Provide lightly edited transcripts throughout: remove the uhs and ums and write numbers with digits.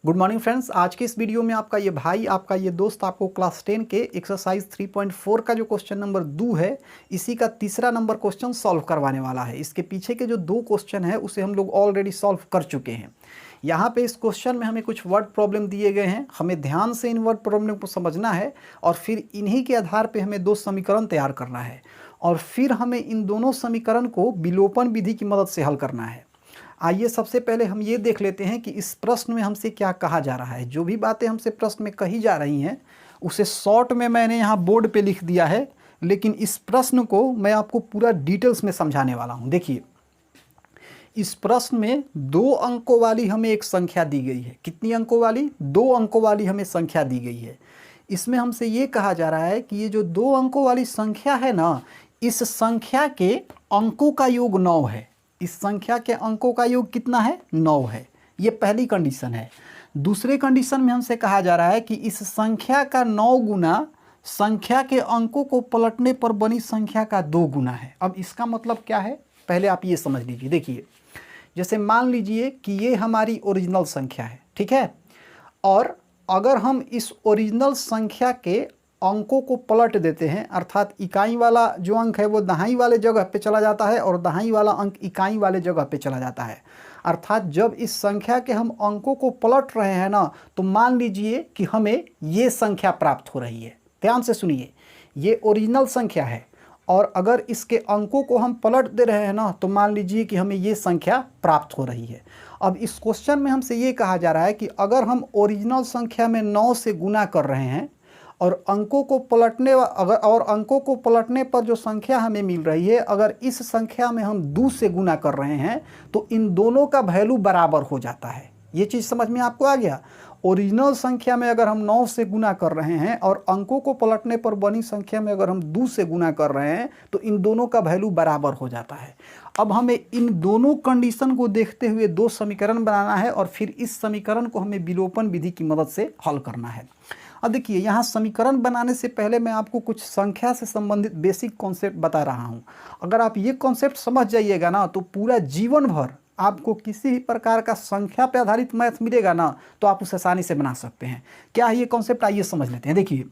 Good morning friends. आज के इस वीडियो में आपका ये भाई, आपका ये दोस्त आपको क्लास 10 के एक्सरसाइज 3.4 का जो क्वेश्चन नंबर 2 है, इसी का तीसरा नंबर क्वेश्चन सॉल्व करवाने वाला है। इसके पीछे के जो 2 क्वेश्चन है उसे हम लोग ऑलरेडी सॉल्व कर चुके हैं। यहाँ पे इस क्वेश्चन में हमें कुछ वर्ड प्रॉब्लम दिए गए हैं, हमें ध्यान से इन वर्ड प्रॉब्लम को समझना है और फिर इन्हीं के आधार पर हमें 2 समीकरण तैयार करना है और फिर हमें इन दोनों समीकरण को विलोपन विधि की मदद से हल करना है। आइए सबसे पहले हम ये देख लेते हैं कि इस प्रश्न में हमसे क्या कहा जा रहा है। जो भी बातें हमसे प्रश्न में कही जा रही हैं उसे शॉर्ट में मैंने यहाँ बोर्ड पे लिख दिया है, लेकिन इस प्रश्न को मैं आपको पूरा डिटेल्स में समझाने वाला हूँ। देखिए, इस प्रश्न में 2 अंकों वाली हमें एक संख्या दी गई है। कितनी अंकों वाली? 2 अंकों वाली हमें संख्या दी गई है। इसमें हमसे ये कहा जा रहा है कि ये जो 2 अंकों वाली संख्या है ना, इस संख्या के अंकों का योग 9 है। इस संख्या के अंकों का योग कितना है? 9 है। ये पहली कंडीशन है। दूसरे कंडीशन में हमसे कहा जा रहा है कि इस संख्या का 9 गुना संख्या के अंकों को पलटने पर बनी संख्या का 2 गुना है। अब इसका मतलब क्या है, पहले आप ये समझ लीजिए। देखिए, जैसे मान लीजिए कि ये हमारी ओरिजिनल संख्या है, ठीक है, और अगर हम इस ओरिजिनल संख्या के अंकों को पलट देते हैं, अर्थात इकाई वाला जो अंक है वो दहाई वाले जगह पे चला जाता है और दहाई वाला अंक इकाई वाले जगह पे चला जाता है। अर्थात जब इस संख्या के हम अंकों को पलट रहे हैं ना, तो मान लीजिए कि हमें ये संख्या प्राप्त हो रही है। ध्यान से सुनिए, ये ओरिजिनल संख्या है और अगर इसके अंकों को हम पलट दे रहे हैं ना, तो मान लीजिए कि हमें ये संख्या प्राप्त हो रही है। अब इस क्वेश्चन में हमसे ये कहा जा रहा है कि अगर हम ओरिजिनल संख्या में 9 से गुना कर रहे हैं और अंकों को पलटने पर जो संख्या हमें मिल रही है, अगर इस संख्या में हम 2 से गुना कर रहे हैं तो इन दोनों का वैल्यू बराबर हो जाता है। ये चीज़ समझ में आपको आ गया? ओरिजिनल संख्या में अगर हम 9 से गुना कर रहे हैं और अंकों को पलटने पर बनी संख्या में अगर हम 2 से गुना कर रहे हैं तो इन दोनों का वैल्यू बराबर हो जाता है। अब हमें इन दोनों कंडीशन को देखते हुए 2 समीकरण बनाना है और फिर इस समीकरण को हमें विलोपन विधि की मदद से हल करना है। अब देखिए, यहाँ समीकरण बनाने से पहले मैं आपको कुछ संख्या से संबंधित बेसिक कॉन्सेप्ट बता रहा हूँ। अगर आप ये कॉन्सेप्ट समझ जाइएगा ना, तो पूरा जीवन भर आपको किसी भी प्रकार का संख्या पे आधारित मैथ मिलेगा ना, तो आप उसे आसानी से बना सकते हैं। क्या है ये कॉन्सेप्ट, आइए समझ लेते हैं। देखिए,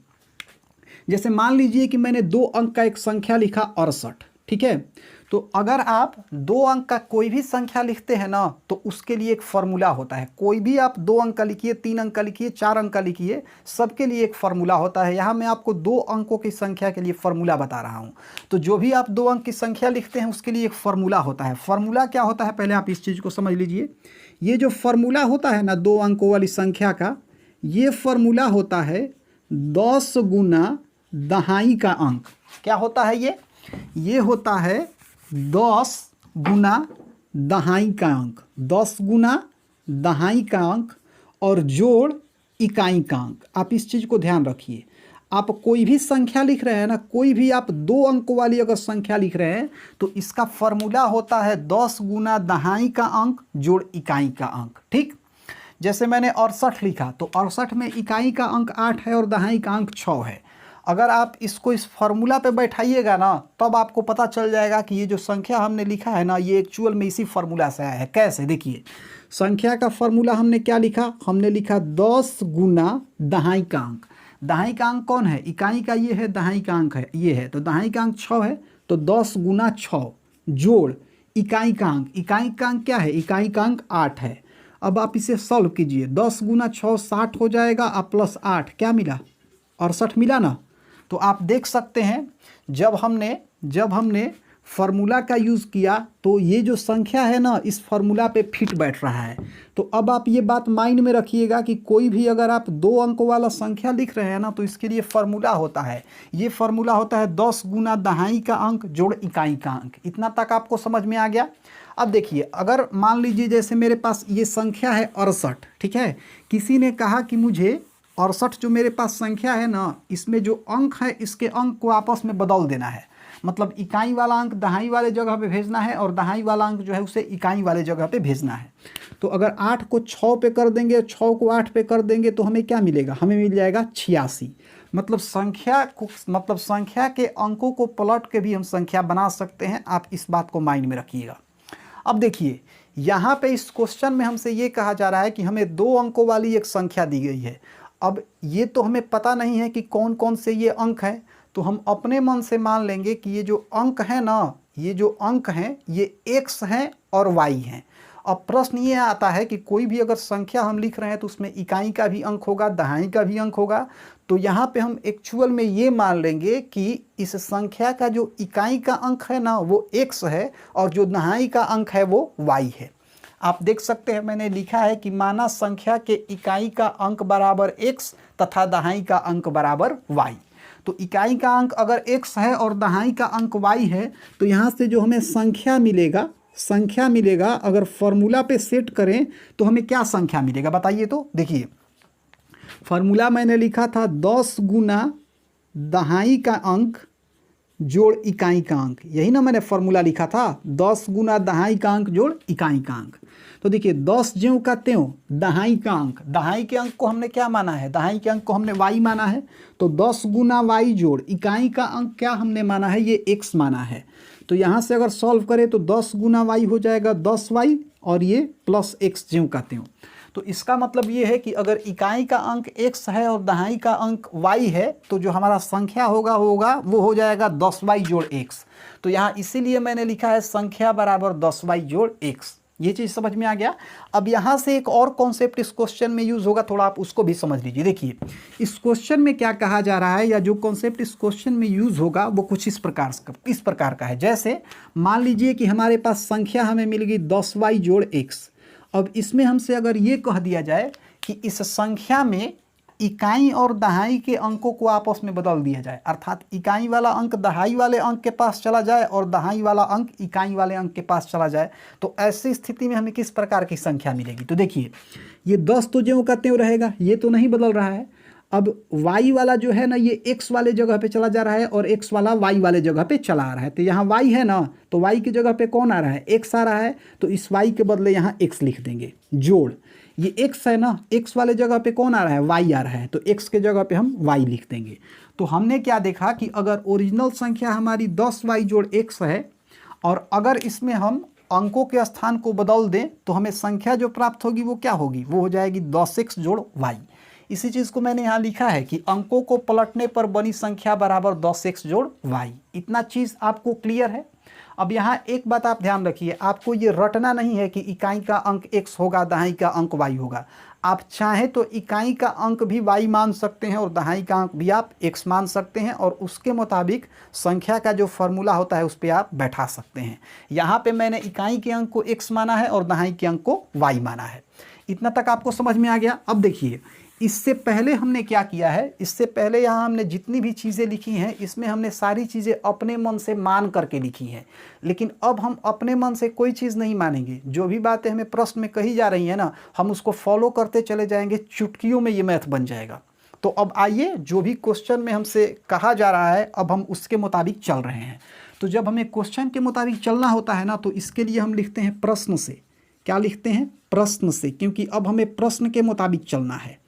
जैसे मान लीजिए कि मैंने 2 अंक का एक संख्या लिखा 68, ठीक है। तो अगर आप 2 अंक का कोई भी संख्या लिखते हैं ना, तो उसके लिए एक फार्मूला होता है। कोई भी आप 2 अंक का लिखिए, 3 अंक का लिखिए, 4 अंक का लिखिए, सबके लिए एक फार्मूला होता है। यहाँ मैं आपको 2 अंकों की संख्या के लिए फार्मूला बता रहा हूँ। तो जो भी आप 2 अंक की संख्या लिखते हैं उसके लिए एक फार्मूला होता है। फार्मूला क्या होता है, पहले आप इस चीज़ को समझ लीजिए। ये जो फार्मूला होता है ना 2 अंकों वाली संख्या का, ये फार्मूला होता है 10 गुना दहाई का अंक। क्या होता है ये होता है 10 गुना दहाई का अंक। 10 गुना दहाई का अंक और जोड़ इकाई का अंक। आप इस चीज़ को ध्यान रखिए। आप कोई भी संख्या लिख रहे हैं ना, कोई भी आप 2 अंकों वाली अगर संख्या लिख रहे हैं तो इसका फॉर्मूला होता है 10 गुना दहाई का अंक जोड़ इकाई का अंक। ठीक, जैसे मैंने 68 लिखा तो 68 में इकाई का अंक 8 है और दहाई का अंक 6 है। अगर आप इसको इस फार्मूला पे बैठाइएगा ना, तब आपको पता चल जाएगा कि ये जो संख्या हमने लिखा है ना, ये एक्चुअल में इसी फार्मूला से आया है। कैसे? देखिए, संख्या का फार्मूला हमने क्या लिखा, हमने लिखा 10 गुना दहाई का अंक। दहाई का अंक कौन है? इकाई का ये है, दहाई का अंक है ये है, तो दहाई का अंक 6 है, तो 10 गुना 6 जोड़ इकाई का अंक। इकाई का अंक क्या है? इकाई का अंक 8 है। अब आप इसे सॉल्व कीजिए। 10 गुना 6 60 हो जाएगा, अब प्लस 8 क्या मिला? 68 मिला ना। तो आप देख सकते हैं, जब हमने फार्मूला का यूज़ किया तो ये जो संख्या है ना, इस फार्मूला पे फिट बैठ रहा है। तो अब आप ये बात माइंड में रखिएगा कि कोई भी अगर आप 2 अंकों वाला संख्या लिख रहे हैं ना, तो इसके लिए फार्मूला होता है। ये फार्मूला होता है 10 गुना दहाई का अंक जोड़ इकाई का अंक। इतना तक आपको समझ में आ गया? अब देखिए, अगर मान लीजिए जैसे मेरे पास ये संख्या है 68, ठीक है। किसी ने कहा कि मुझे 68 जो मेरे पास संख्या है ना, इसमें जो अंक है इसके अंक को आपस में बदल देना है। मतलब इकाई वाला अंक दहाई वाले जगह पे भेजना है और दहाई वाला अंक जो है उसे इकाई वाले जगह पे भेजना है। तो अगर 8 को 6 पे कर देंगे, 6 को 8 पे कर देंगे तो हमें क्या मिलेगा? हमें मिल जाएगा 86। मतलब संख्या के अंकों को पलट के भी हम संख्या बना सकते हैं। आप इस बात को माइंड में रखिएगा। अब देखिए, यहाँ पे इस क्वेश्चन में हमसे ये कहा जा रहा है कि हमें 2 अंकों वाली एक संख्या दी गई है। अब ये तो हमें पता नहीं है कि कौन कौन से ये अंक हैं, तो हम अपने मन से मान लेंगे कि ये जो अंक हैं ना, ये जो अंक हैं ये x हैं और y हैं। अब प्रश्न ये आता है कि कोई भी अगर संख्या हम लिख रहे हैं तो उसमें इकाई का भी अंक होगा, दहाई का भी अंक होगा। तो यहाँ पे हम एक्चुअल में ये मान लेंगे कि इस संख्या का जो इकाई का अंक है ना वो x है और जो दहाई का अंक है वो y है। आप देख सकते हैं मैंने लिखा है कि माना संख्या के इकाई का अंक बराबर x तथा दहाई का अंक बराबर y। तो इकाई का अंक अगर x है और दहाई का अंक y है तो यहाँ से जो हमें संख्या मिलेगा अगर फॉर्मूला पे सेट करें तो हमें क्या संख्या मिलेगा बताइए। तो देखिए फॉर्मूला मैंने लिखा था 10 गुना दहाई का अंक जोड़ इकाई का अंक, यही ना मैंने फॉर्मूला लिखा था, 10 गुना दहाई का अंक जोड़ इकाई का अंक। तो देखिए 10 ज्यों का त्यों दहाई का अंक, दहाई के अंक को हमने क्या माना है, दहाई के अंक को हमने y माना है। तो 10 गुना y जोड़ इकाई का अंक क्या हमने माना है, ये x माना है। तो यहाँ से अगर सॉल्व करें तो 10 गुना y हो जाएगा 10y और ये प्लस x ज्यों का त्यों। तो इसका मतलब ये है कि अगर इकाई का अंक x है और दहाई का अंक y है तो जो हमारा संख्या होगा वो हो जाएगा 10y जोड़ x। तो यहाँ इसीलिए मैंने लिखा है संख्या बराबर 10y जोड़ x। ये चीज़ समझ में आ गया। अब यहाँ से एक और कॉन्सेप्ट इस क्वेश्चन में यूज़ होगा, थोड़ा आप उसको भी समझ लीजिए। देखिए इस क्वेश्चन में क्या कहा जा रहा है या जो कॉन्सेप्ट इस क्वेश्चन में यूज़ होगा वो कुछ इस प्रकार का है। जैसे मान लीजिए कि हमारे पास संख्या हमें मिल गई 10y जोड़ x। अब इसमें हमसे अगर ये कह दिया जाए कि इस संख्या में इकाई और दहाई के अंकों को आपस में बदल दिया जाए, अर्थात इकाई वाला अंक दहाई वाले अंक के पास चला जाए और दहाई वाला अंक इकाई वाले अंक के पास चला जाए, तो ऐसी स्थिति में हमें किस प्रकार की संख्या मिलेगी। तो देखिए ये 10 तो ज्यों का त्यों रहेगा, ये तो नहीं बदल रहा है। अब y वाला जो है ना ये x वाले जगह पे चला जा रहा है और x वाला y वाले जगह पे चला आ रहा है। तो यहाँ y है ना, तो y की जगह पे कौन आ रहा है, x आ रहा है। तो इस y के बदले यहाँ x लिख देंगे जोड़, ये x है ना, x वाले जगह पे कौन आ रहा है, y आ रहा है, तो x के जगह पे हम y लिख देंगे। तो हमने क्या देखा कि अगर ओरिजिनल संख्या हमारी 10y जोड़ x है और अगर इसमें हम अंकों के स्थान को बदल दें तो हमें संख्या जो प्राप्त होगी वो क्या होगी, वो हो जाएगी 10x जोड़ y। इसी चीज़ को मैंने यहाँ लिखा है कि अंकों को पलटने पर बनी संख्या बराबर 10x जोड़ y। इतना चीज़ आपको क्लियर है। अब यहाँ एक बात आप ध्यान रखिए, आपको ये रटना नहीं है कि इकाई का अंक x होगा दहाई का अंक y होगा। आप चाहें तो इकाई का अंक भी y मान सकते हैं और दहाई का अंक भी आप x मान सकते हैं और उसके मुताबिक संख्या का जो फॉर्मूला होता है उस पर आप बैठा सकते हैं। यहाँ पे मैंने इकाई के अंक को x माना है और दहाई के अंक को y माना है। इतना तक आपको समझ में आ गया। अब देखिए इससे पहले हमने क्या किया है, इससे पहले यहाँ हमने जितनी भी चीज़ें लिखी हैं इसमें हमने सारी चीज़ें अपने मन से मान करके लिखी हैं। लेकिन अब हम अपने मन से कोई चीज़ नहीं मानेंगे, जो भी बातें हमें प्रश्न में कही जा रही हैं ना हम उसको फॉलो करते चले जाएंगे, चुटकियों में ये मैथ बन जाएगा। तो अब आइए जो भी क्वेश्चन में हमसे कहा जा रहा है अब हम उसके मुताबिक चल रहे हैं। तो जब हमें क्वेश्चन के मुताबिक चलना होता है ना तो इसके लिए हम लिखते हैं प्रश्न से। क्या लिखते हैं, प्रश्न से, क्योंकि अब हमें प्रश्न के मुताबिक चलना है।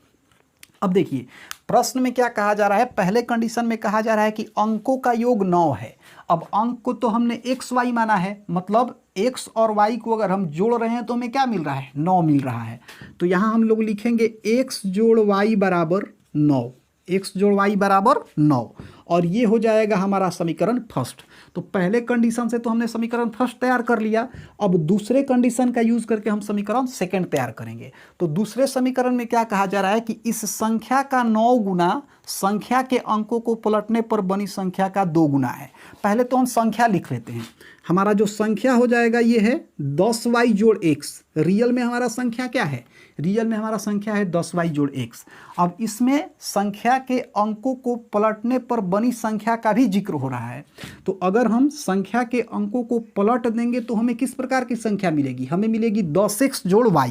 अब देखिए प्रश्न में क्या कहा जा रहा है, पहले कंडीशन में कहा जा रहा है कि अंकों का योग 9 है। अब अंक को तो हमने x y माना है, मतलब x और y को अगर हम जोड़ रहे हैं तो हमें क्या मिल रहा है, 9 मिल रहा है। तो यहाँ हम लोग लिखेंगे x जोड़ y बराबर 9, x जोड़ y बराबर 9 और ये हो जाएगा हमारा समीकरण फर्स्ट। तो पहले कंडीशन से तो हमने समीकरण फर्स्ट तैयार कर लिया, अब दूसरे कंडीशन का यूज करके हम समीकरण सेकंड तैयार करेंगे। तो दूसरे समीकरण में क्या कहा जा रहा है कि इस संख्या का 9 गुना संख्या के अंकों को पलटने पर बनी संख्या का 2 गुना है। पहले तो हम संख्या लिख लेते हैं। हमारा जो संख्या हो जाएगा ये है 10y जोड़ x। रियल में हमारा संख्या क्या है, रियल में हमारा संख्या है 10y जोड़ x। अब इसमें संख्या के अंकों को पलटने पर बनी संख्या का भी जिक्र हो रहा है। तो अगर हम संख्या के अंकों को पलट देंगे तो हमें किस प्रकार की संख्या मिलेगी, हमें मिलेगी 10x जोड़ y।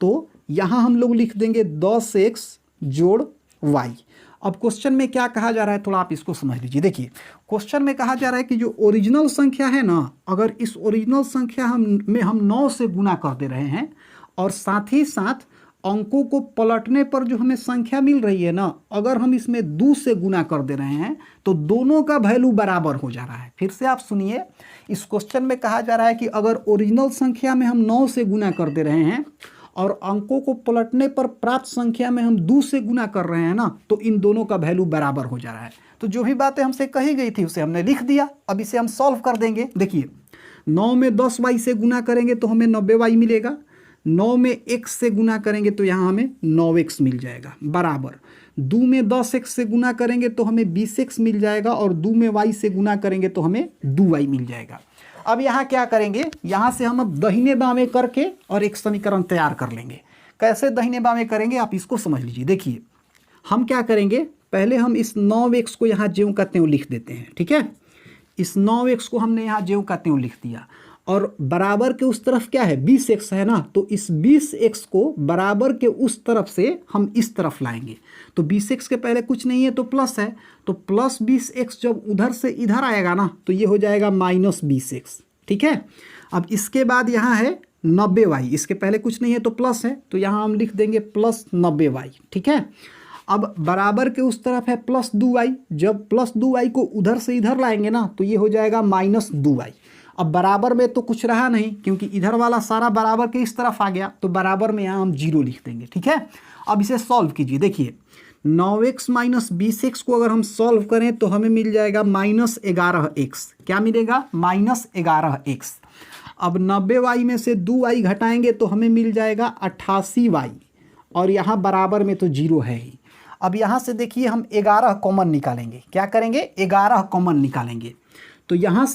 तो यहाँ हम लोग लिख देंगे 10x जोड़ y। अब क्वेश्चन में क्या कहा जा रहा है, थोड़ा आप इसको समझ लीजिए। देखिए क्वेश्चन में कहा जा रहा है कि जो ओरिजिनल संख्या है ना, अगर इस ओरिजिनल संख्या में हम 9 से गुना कर दे रहे हैं और साथ ही साथ अंकों को पलटने पर जो हमें संख्या मिल रही है ना, अगर हम इसमें 2 से गुना कर दे रहे हैं तो दोनों का वैल्यू बराबर हो जा रहा है। फिर से आप सुनिए, इस क्वेश्चन में कहा जा रहा है कि अगर ओरिजिनल संख्या में हम 9 से गुना कर दे रहे हैं और अंकों को पलटने पर प्राप्त संख्या में हम 2 से गुना कर रहे हैं ना, तो इन दोनों का वैल्यू बराबर हो जा रहा है। तो जो भी बातें हमसे कही गई थी उसे हमने लिख दिया। अब इसे हम सॉल्व कर देंगे। देखिए, 9 में 10y से गुना करेंगे तो हमें 90y मिलेगा। 9 में x से गुना करेंगे तो यहाँ हमें 9x मिल जाएगा, बराबर 2 में 10x से गुना करेंगे तो हमें 20x मिल जाएगा और 2 में y से गुना करेंगे तो हमें 2y मिल जाएगा। अब यहाँ क्या करेंगे, यहाँ से हम अब दाहिने बाएं करके और एक समीकरण तैयार कर लेंगे। कैसे दाहिने बाएं करेंगे आप इसको समझ लीजिए। देखिए, हम क्या करेंगे, पहले हम इस 9x को यहाँ ज्यों का त्यों लिख देते हैं, ठीक है। इस 9x को हमने यहाँ ज्यों का त्यों लिख दिया और बराबर के उस तरफ क्या है, 20x है ना, तो इस 20x को बराबर के उस तरफ से हम इस तरफ लाएंगे। तो 20x के पहले कुछ नहीं है तो प्लस है, तो प्लस 20x जब उधर से इधर आएगा ना तो ये हो जाएगा माइनस 20x, ठीक है। अब इसके बाद यहाँ है 90y, इसके पहले कुछ नहीं है तो प्लस है, तो यहाँ हम लिख देंगे प्लस 90y, ठीक है। अब बराबर के उस तरफ है प्लस 2y, जब प्लस 2y को उधर से इधर लाएंगे ना तो ये हो जाएगा माइनस 2y। अब बराबर में तो कुछ रहा नहीं क्योंकि इधर वाला सारा बराबर के इस तरफ आ गया, तो बराबर में यहाँ हम 0 लिख देंगे, ठीक है। अब इसे सॉल्व कीजिए। देखिए, 9x माइनस 20x को अगर हम सॉल्व करें तो हमें मिल जाएगा माइनस 11x। क्या मिलेगा, माइनस 11x। अब 90y में से 2y घटाएंगे तो हमें मिल जाएगा 88y और यहाँ बराबर में तो 0 है ही। अब यहाँ से देखिए हम 11 कॉमन निकालेंगे। क्या करेंगे, 11 कॉमन निकालेंगे। तो यहाँ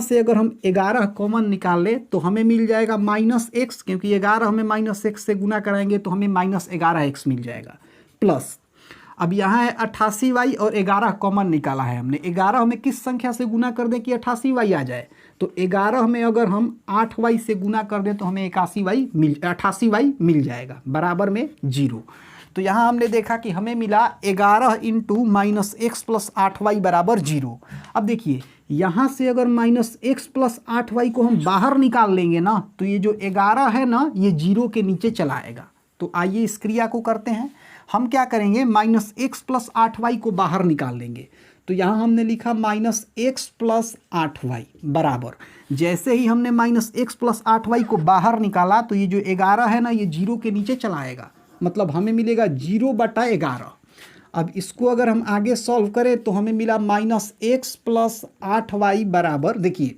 से अगर हम 11 कॉमन निकाल ले तो हमें मिल जाएगा माइनस x, क्योंकि 11 हमें माइनस x से गुना कराएंगे तो हमें माइनस 11x मिल जाएगा, प्लस अब यहाँ है 88y और 11 कॉमन निकाला है हमने। 11 हमें किस संख्या से गुना कर दें कि 88y आ जाए, तो 11 में अगर हम 8y से गुना कर दें तो हमें 88y मिल जाएगा, बराबर में 0। तो यहाँ हमने देखा कि हमें मिला 11 into minus x plus 8y बराबर 0। अब देखिए, यहाँ से अगर माइनस एक्स प्लस 8y को हम बाहर निकाल लेंगे ना तो ये जो 11 है ना ये 0 के नीचे चला आएगा। तो आइए इस क्रिया को करते हैं। हम क्या करेंगे, माइनस एक्स प्लस 8y को बाहर निकाल लेंगे। तो यहाँ हमने लिखा माइनस एक्स प्लस 8y बराबर, जैसे ही हमने माइनस एक्स प्लस 8y को बाहर निकाला तो ये जो 11 है ना ये 0 के नीचे चला आएगा, मतलब हमें मिलेगा 0/11। अब इसको अगर हम आगे सॉल्व करें तो हमें मिला माइनस एक्स प्लस 8y बराबर, देखिए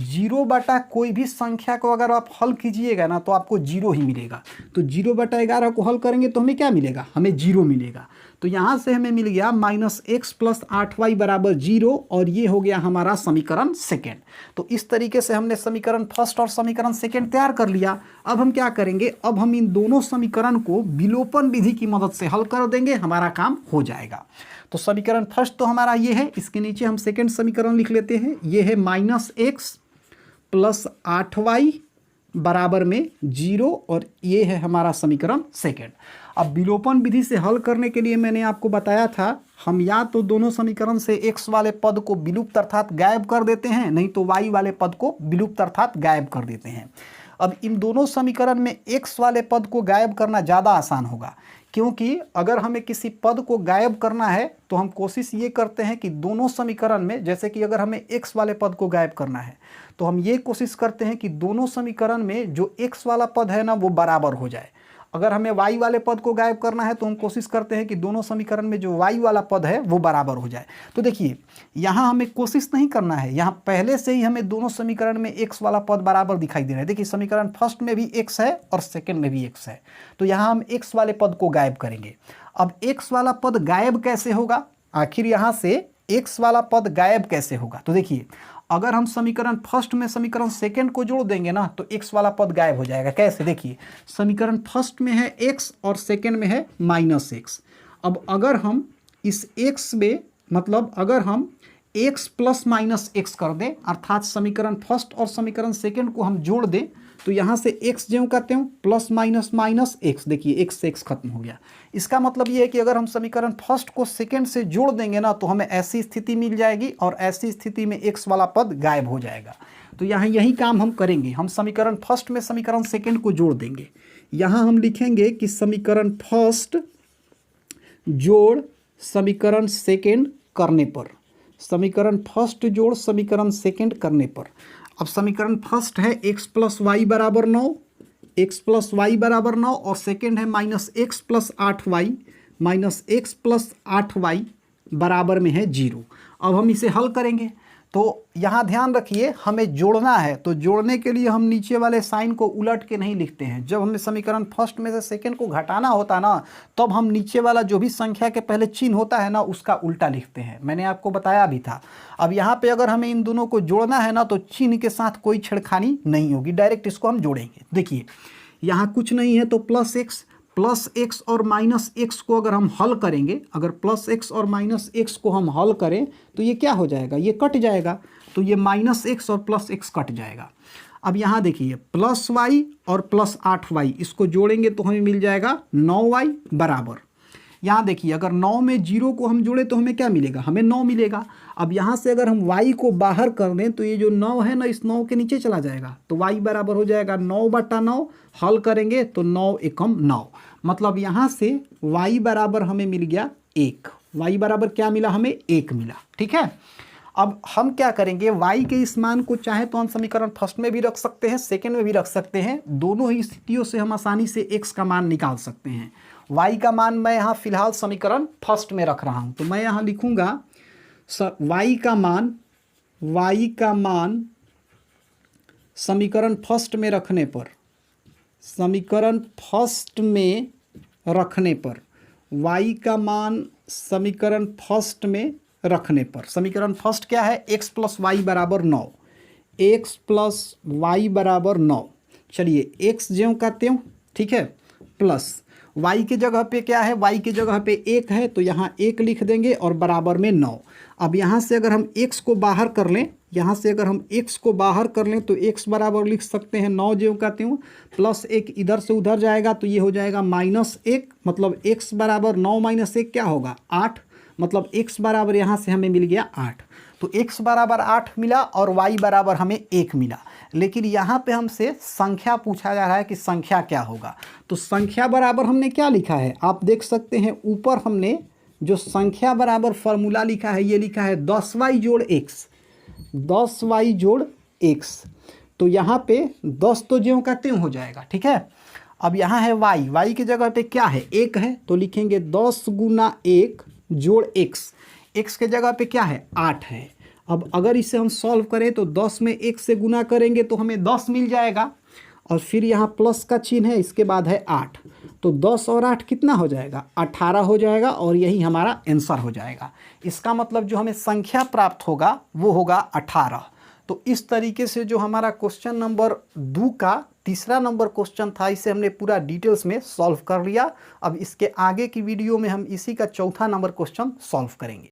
0 कोई भी संख्या को अगर आप हल कीजिएगा ना तो आपको 0 ही मिलेगा। तो 0/11 को हल करेंगे तो हमें क्या मिलेगा, हमें 0 मिलेगा। तो यहाँ से हमें मिल गया माइनस एक्स प्लस 8y बराबर 0 और ये हो गया हमारा समीकरण सेकेंड। तो इस तरीके से हमने समीकरण फर्स्ट और समीकरण सेकेंड तैयार कर लिया। अब हम क्या करेंगे, अब हम इन दोनों समीकरण को विलोपन विधि की मदद से हल कर देंगे, हमारा काम हो जाएगा। तो समीकरण फर्स्ट तो हमारा ये है, इसके नीचे हम सेकेंड समीकरण लिख लेते हैं। ये है माइनस एक्स प्लस 8y बराबर में 0 और ये है हमारा समीकरण सेकेंड। अब विलोपन विधि से हल करने के लिए मैंने आपको बताया था, हम या तो दोनों समीकरण से x वाले पद को विलुप्त अर्थात गायब कर देते हैं, नहीं तो y वाले पद को विलुप्त अर्थात गायब कर देते हैं। अब इन दोनों समीकरण में x वाले पद को गायब करना ज़्यादा आसान होगा, क्योंकि अगर हमें किसी पद को गायब करना है तो हम कोशिश ये करते हैं कि दोनों समीकरण में, जैसे कि अगर हमें x वाले पद को गायब करना है तो हम ये कोशिश करते हैं कि दोनों समीकरण में जो x वाला पद है ना वो बराबर हो जाए। अगर हमें y वाले पद को गायब करना है तो हम कोशिश करते हैं कि दोनों समीकरण में जो y वाला पद है वो बराबर हो जाए। तो देखिए, यहाँ हमें कोशिश नहीं करना है, यहाँ पहले से ही हमें दोनों समीकरण में x वाला पद बराबर दिखाई दे रहा है। देखिए, समीकरण फर्स्ट में भी x है और सेकेंड में भी x है, तो यहाँ हम x वाले पद को गायब करेंगे। अब x वाला पद गायब कैसे होगा, आखिर यहाँ से x वाला पद गायब कैसे होगा, तो देखिए अगर हम समीकरण फर्स्ट में समीकरण सेकेंड को जोड़ देंगे ना तो x वाला पद गायब हो जाएगा। कैसे, देखिए समीकरण फर्स्ट में है x और सेकेंड में है माइनस x। अब अगर हम इस x में, मतलब अगर हम x प्लस माइनस x कर दें, अर्थात समीकरण फर्स्ट और समीकरण सेकेंड को हम जोड़ दें, तो यहाँ से x ज्यों का त्यों प्लस माइनस माइनस x, देखिए x से x खत्म हो गया। इसका मतलब ये है कि अगर हम समीकरण फर्स्ट को सेकेंड से जोड़ देंगे ना तो हमें ऐसी स्थिति मिल जाएगी और ऐसी स्थिति में x वाला पद गायब हो जाएगा। तो यहाँ यही काम हम करेंगे, हम समीकरण फर्स्ट में समीकरण सेकेंड को जोड़ देंगे। यहाँ हम लिखेंगे कि समीकरण फर्स्ट जोड़ समीकरण सेकेंड करने पर, समीकरण फर्स्ट जोड़ समीकरण सेकेंड करने पर। अब समीकरण फर्स्ट है x प्लस वाई बराबर 9, x प्लस वाई बराबर 9 और सेकेंड है minus x plus 8y minus x plus 8y बराबर में है 0। अब हम इसे हल करेंगे तो यहाँ ध्यान रखिए हमें जोड़ना है, तो जोड़ने के लिए हम नीचे वाले साइन को उलट के नहीं लिखते हैं। जब हमें समीकरण फर्स्ट में से सेकंड को घटाना होता ना, तब हम नीचे वाला जो भी संख्या के पहले चिन्ह होता है ना उसका उल्टा लिखते हैं, मैंने आपको बताया भी था। अब यहाँ पे अगर हमें इन दोनों को जोड़ना है ना तो चिन्ह के साथ कोई छेड़खानी नहीं होगी, डायरेक्ट इसको हम जोड़ेंगे। देखिए यहाँ कुछ नहीं है तो प्लस एक्स और माइनस एक्स को अगर हम हल करेंगे, अगर प्लस एक्स और माइनस एक्स को हम हल करें तो ये क्या हो जाएगा, ये कट जाएगा, तो ये माइनस एक्स और प्लस एक्स कट जाएगा। अब यहाँ देखिए प्लस वाई और प्लस 8y इसको जोड़ेंगे तो हमें मिल जाएगा 9y बराबर। यहाँ देखिए अगर 9 में 0 को हम जोड़े तो हमें क्या मिलेगा, हमें 9 मिलेगा। अब यहाँ से अगर हम y को बाहर कर दें तो ये जो 9 है ना इस 9 के नीचे चला जाएगा, तो y बराबर हो जाएगा 9/9। हल करेंगे तो 9 एकम 9, मतलब यहाँ से y बराबर हमें मिल गया 1। y बराबर क्या मिला, हमें 1 मिला। ठीक है, अब हम क्या करेंगे, y के इस मान को चाहे तो हम समीकरण फर्स्ट में भी रख सकते हैं, सेकंड में भी रख सकते हैं। दोनों ही स्थितियों से हम आसानी से x का मान निकाल सकते हैं। y का मान मैं यहाँ फिलहाल समीकरण फर्स्ट में रख रहा हूँ, तो मैं यहाँ लिखूँगा y का मान समीकरण फर्स्ट में रखने पर, समीकरण फर्स्ट में रखने पर y का मान समीकरण फर्स्ट में रखने पर, समीकरण फर्स्ट क्या है, x प्लस वाई बराबर 9, x प्लस वाई बराबर 9। चलिए x ज्यों का त्यों, ठीक है, प्लस y के जगह पे क्या है, y के जगह पे 1 है तो यहाँ 1 लिख देंगे और बराबर में 9। अब यहाँ से अगर हम x को बाहर कर लें, यहाँ से अगर हम x को बाहर कर लें तो x बराबर लिख सकते हैं 9 ज्यों का त्यों, प्लस 1 इधर से उधर जाएगा तो ये हो जाएगा -1, मतलब x बराबर 9 - 1 क्या होगा, 8, मतलब x बराबर यहाँ से हमें मिल गया 8। तो x बराबर 8 मिला और y बराबर हमें 1 मिला। लेकिन यहाँ पे हमसे संख्या पूछा जा रहा है कि संख्या क्या होगा, तो संख्या बराबर हमने क्या लिखा है, आप देख सकते हैं ऊपर हमने जो संख्या बराबर फॉर्मूला लिखा है ये लिखा है 10y जोड़ x, 10y जोड़ x। तो यहाँ पे 10 तो ज्यों का त्यों हो जाएगा। ठीक है, अब यहाँ है y की जगह पे क्या है, 1 है, तो लिखेंगे 10 गुना 1 जोड़ x के जगह पे क्या है, 8 है। अब अगर इसे हम सॉल्व करें तो 10 में 1 से गुना करेंगे तो हमें 10 मिल जाएगा, और फिर यहाँ प्लस का चिन्ह है, इसके बाद है 8, तो 10 और 8 कितना हो जाएगा, 18 हो जाएगा, और यही हमारा आंसर हो जाएगा। इसका मतलब जो हमें संख्या प्राप्त होगा वो होगा 18। तो इस तरीके से जो हमारा क्वेश्चन नंबर 2 का तीसरा नंबर क्वेश्चन था, इसे हमने पूरा डिटेल्स में सॉल्व कर लिया। अब इसके आगे की वीडियो में हम इसी का चौथा नंबर क्वेश्चन सॉल्व करेंगे।